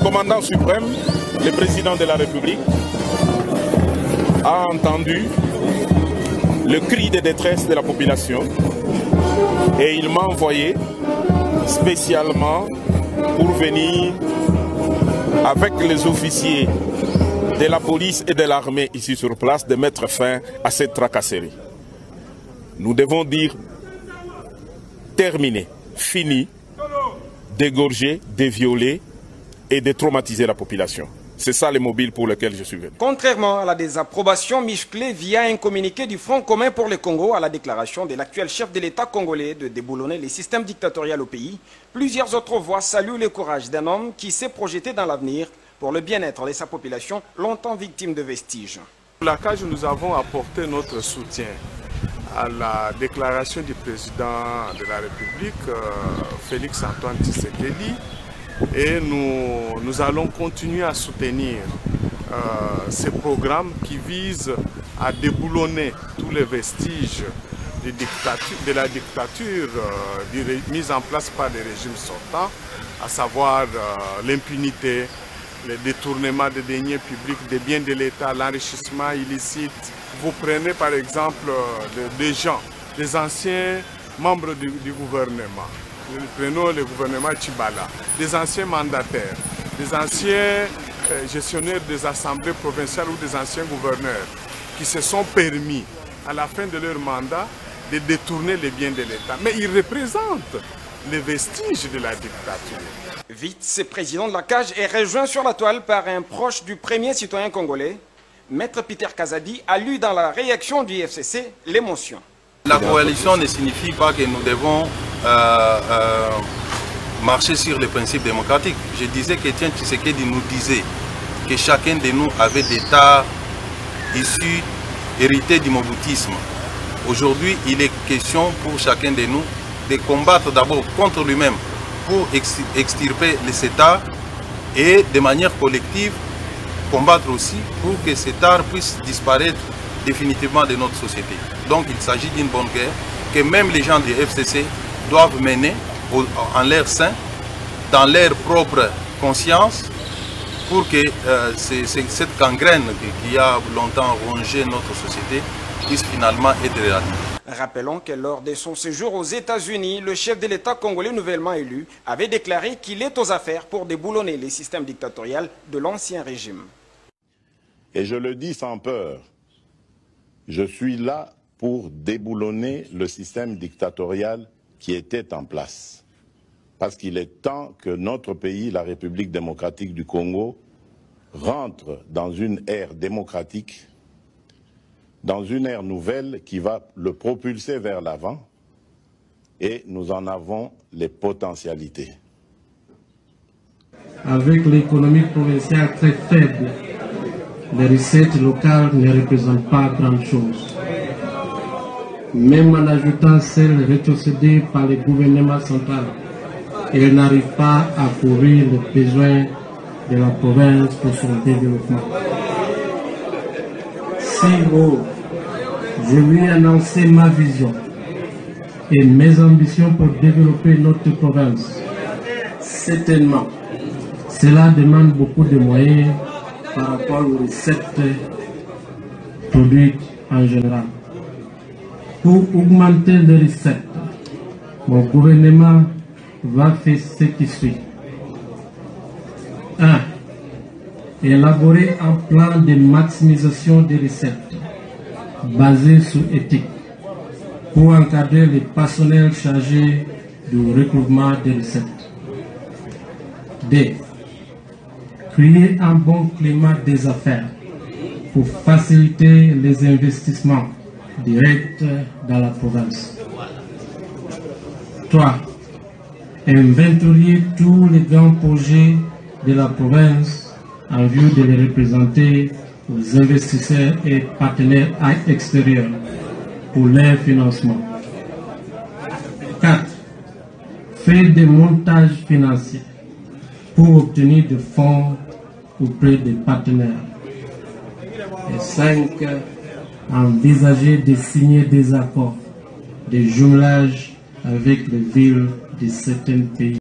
commandant suprême, le président de la République, a entendu le cri de détresse de la population et il m'a envoyé spécialement pour venir avec les officiers de la police et de l'armée ici sur place de mettre fin à cette tracasserie. Nous devons dire terminé, fini, d'égorger, de violer et de traumatiser la population. C'est ça le mobile pour lequel je suis venu. Contrairement à la désapprobation musclée via un communiqué du Front commun pour le Congo à la déclaration de l'actuel chef de l'État congolais de déboulonner les systèmes dictatoriaux au pays, plusieurs autres voix saluent le courage d'un homme qui s'est projeté dans l'avenir pour le bien-être de sa population, longtemps victime de vestiges. Pour la CAJ, nous avons apporté notre soutien à la déclaration du président de la République, Félix Antoine Tshisekedi, et nous allons continuer à soutenir ces programmes qui visent à déboulonner tous les vestiges de la dictature mise en place par les régimes sortants, à savoir l'impunité, le détournement des deniers publics, des biens de l'État, l'enrichissement illicite. Vous prenez par exemple des gens, des anciens membres du gouvernement. Prenons le gouvernement Tchibala, des anciens mandataires, des anciens gestionnaires des assemblées provinciales ou des anciens gouverneurs qui se sont permis à la fin de leur mandat de détourner les biens de l'État. Mais ils représentent les vestiges de la dictature. Vice-président de la CAJ est rejoint sur la toile par un proche du premier citoyen congolais. Maître Peter Kazadi a lu dans la réaction du FCC l'émotion. La coalition ne signifie pas que nous devons marcher sur les principes démocratiques. Je disais qu'Étienne Tshisekedi nous disait que chacun de nous avait des tares issus, hérités du moboutisme. Aujourd'hui, il est question pour chacun de nous de combattre d'abord contre lui-même pour extirper les états et de manière collective combattre aussi pour que cet art puisse disparaître définitivement de notre société. Donc il s'agit d'une bonne guerre que même les gens du FCC doivent mener en leur sein, dans leur propre conscience, pour que cette gangrène qui a longtemps rongé notre société puisse finalement être éradiquée. Rappelons que lors de son séjour aux États-Unis, le chef de l'État congolais nouvellement élu avait déclaré qu'il est aux affaires pour déboulonner les systèmes dictatoriaux de l'ancien régime. Et je le dis sans peur, je suis là pour déboulonner le système dictatorial qui était en place. Parce qu'il est temps que notre pays, la République démocratique du Congo, rentre dans une ère démocratique, dans une ère nouvelle qui va le propulser vers l'avant, et nous en avons les potentialités. Avec l'économie provinciale très faible, les recettes locales ne représentent pas grand-chose. Même en ajoutant celles rétrocédées par le gouvernement central, elles n'arrivent pas à couvrir les besoins de la province pour son développement. Si je lui ai annoncé ma vision et mes ambitions pour développer notre province, certainement, cela demande beaucoup de moyens par rapport aux recettes produites en général. Pour augmenter les recettes, mon gouvernement va faire ce qui suit. 1. Élaborer un plan de maximisation des recettes basé sur éthique pour encadrer les personnels chargés du recouvrement des recettes. 2. Créer un bon climat des affaires pour faciliter les investissements directs dans la province. 3. Inventorier tous les grands projets de la province en vue de les représenter aux investisseurs et partenaires extérieurs pour leur financement. 4. Faire des montages financiers pour obtenir des fonds auprès des partenaires. Et 5. Envisager de signer des accords de jumelage avec les villes de certains pays.